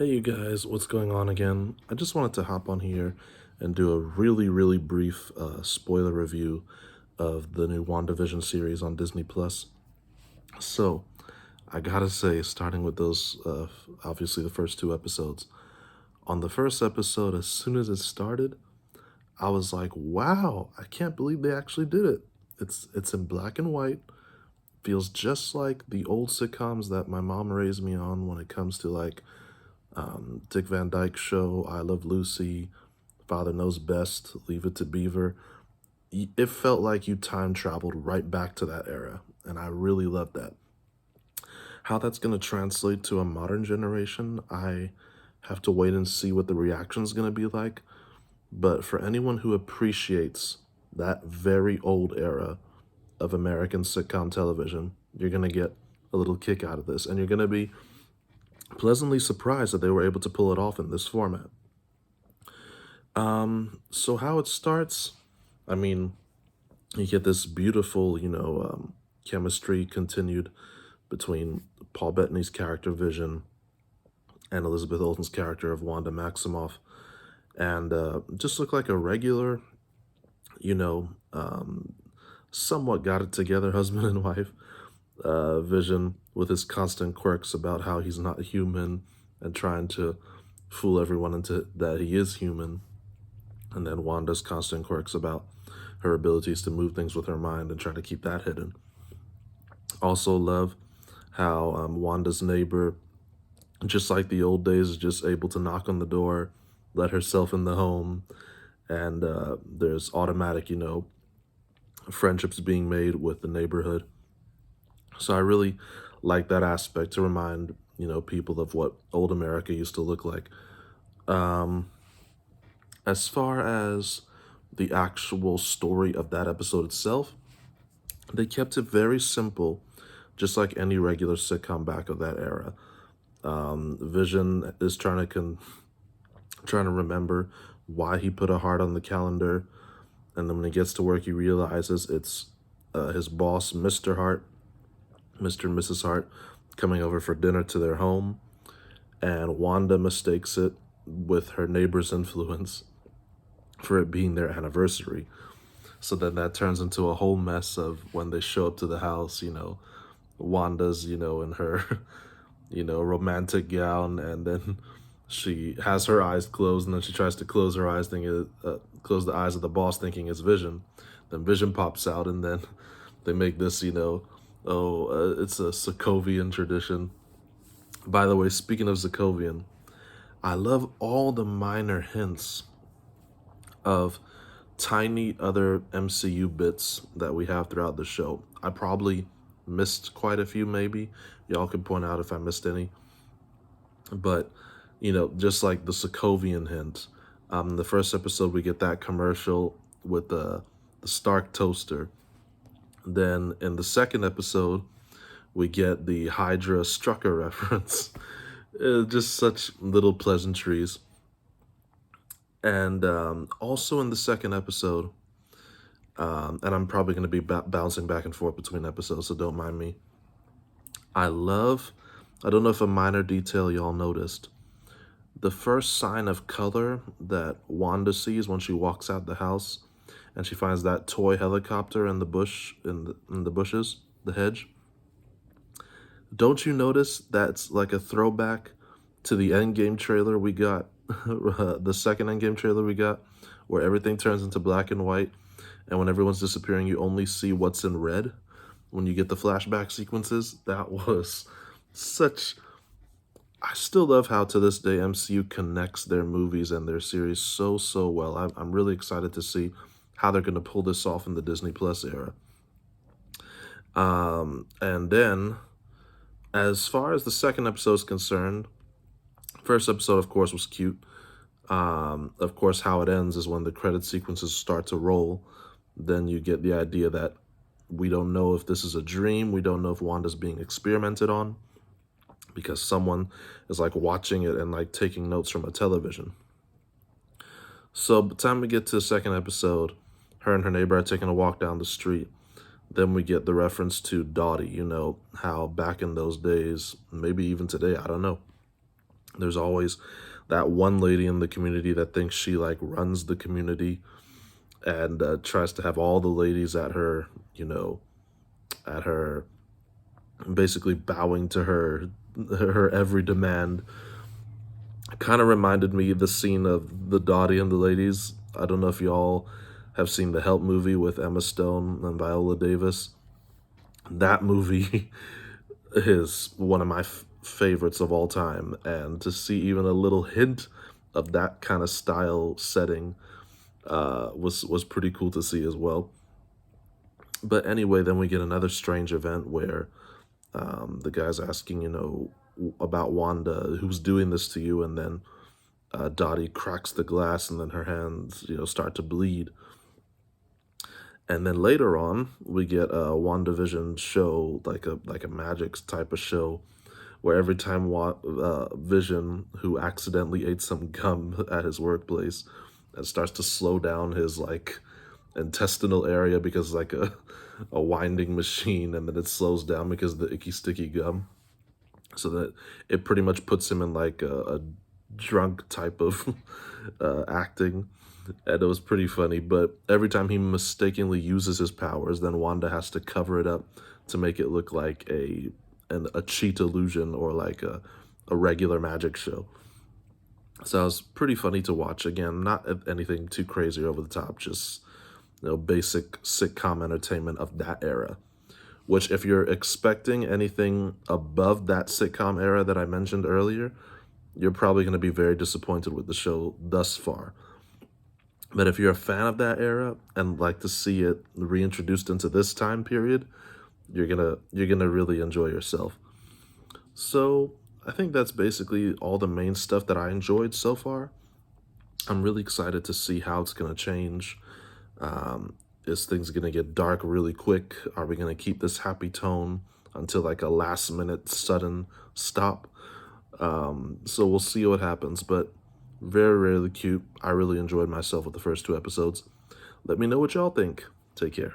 Hey you guys, what's going on again? I just wanted to hop on here and do a really brief spoiler review of the new WandaVision series on Disney Plus. So, I gotta say, starting with those, obviously the first two episodes. On the first episode, as soon as it started, I was like, wow, I can't believe they actually did it. It's in black and white, feels just like the old sitcoms that my mom raised me on when it comes to like Dick Van Dyke Show, I Love Lucy, Father Knows Best, Leave It to Beaver. It felt like you time traveled right back to that era, and I really love that. How that's going to translate to a modern generation, I have to wait and see what the reaction is going to be like. But for anyone who appreciates that very old era of American sitcom television, you're going to get a little kick out of this, and you're going to be pleasantly surprised that they were able to pull it off in this format. So how it starts, I mean, you get this beautiful, chemistry continued between Paul Bettany's character Vision and Elizabeth Olsen's character of Wanda Maximoff, and just look like a regular, you know, um, somewhat got it together husband and wife. Vision with his constant quirks about how he's not human and trying to fool everyone into that he is human, and then Wanda's constant quirks about her abilities to move things with her mind and try to keep that hidden. Also, love how Wanda's neighbor, just like the old days, is just able to knock on the door, let herself in the home, and there's automatic, friendships being made with the neighborhood. So I really like that aspect to remind, people of what old America used to look like. Um, as far as the actual story of that episode itself, they kept it very simple, just like any regular sitcom back of that era. Vision is trying to remember why he put a heart on the calendar, and then when he gets to work, he realizes it's his boss, Mr. Hart, Mr. and Mrs. Hart, coming over for dinner to their home, and Wanda mistakes it with her neighbor's influence for it being their anniversary. So then that turns into a whole mess of when they show up to the house, Wanda's, in her, romantic gown, and then she has her eyes closed, and then she tries to close her eyes, thinking, close the eyes of the boss, thinking it's Vision. Then Vision pops out, and then they make this, it's a Sokovian tradition. By the way, speaking of Sokovian, I love all the minor hints of tiny other MCU bits that we have throughout the show. I probably missed quite a few, maybe. Y'all can point out if I missed any. But, just like the Sokovian hint. The first episode, we get that commercial with the Stark toaster. Then in the second episode, we get the Hydra Strucker reference. Just such little pleasantries. And also in the second episode, and I'm probably going to be bouncing back and forth between episodes, so don't mind me. I don't know if a minor detail y'all noticed, the first sign of color that Wanda sees when she walks out the house and she finds that toy helicopter in the bush, in the bushes, the hedge. Don't you notice that's like a throwback to the Endgame trailer we got, the second Endgame trailer we got, where everything turns into black and white, and when everyone's disappearing, you only see what's in red when you get the flashback sequences? That was such... I still love how to this day MCU connects their movies and their series so well. I'm really excited to see how they're going to pull this off in the Disney Plus era. And then, as far as the second episode is concerned, first episode, of course, was cute. Of course, how it ends is when the credit sequences start to roll. Then you get the idea that we don't know if this is a dream. We don't know if Wanda's being experimented on, because someone is like watching it and like taking notes from a television. So by the time we get to the second episode, her and her neighbor are taking a walk down the street. Then we get the reference to Dottie, how back in those days, maybe even today, I don't know, There's always that one lady in the community that thinks she like runs the community and tries to have all the ladies at her, at her, basically bowing to her every demand. Kind of reminded me of the scene of the Dottie and the ladies. I don't know if y'all have seen the Help movie with Emma Stone and Viola Davis. That movie is one of my favorites of all time, and to see even a little hint of that kind of style setting was pretty cool to see as well. But anyway, then we get another strange event where the guy's asking, about Wanda, who's doing this to you, and then Dottie cracks the glass, and then her hands, start to bleed. And then later on, we get a WandaVision show, like a magic type of show, where every time Vision, who accidentally ate some gum at his workplace, and starts to slow down his like intestinal area because like a winding machine, and then it slows down because of the icky sticky gum, so that it pretty much puts him in like a drunk type of acting. And it was pretty funny. But every time he mistakenly uses his powers, then Wanda has to cover it up to make it look like a cheat illusion, or like a regular magic show. So it was pretty funny to watch. Again, not anything too crazy over the top, just basic sitcom entertainment of that era. Which, if you're expecting anything above that sitcom era that I mentioned earlier, you're probably going to be very disappointed with the show thus far. But if you're a fan of that era and like to see it reintroduced into this time period, you're gonna really enjoy yourself. So I think that's basically all the main stuff that I enjoyed so far. I'm really excited to see how it's gonna change. Is things gonna get dark really quick? Are we gonna keep this happy tone until like a last minute sudden stop? So we'll see what happens, but very, really cute. I really enjoyed myself with the first two episodes. Let me know what y'all think. Take care.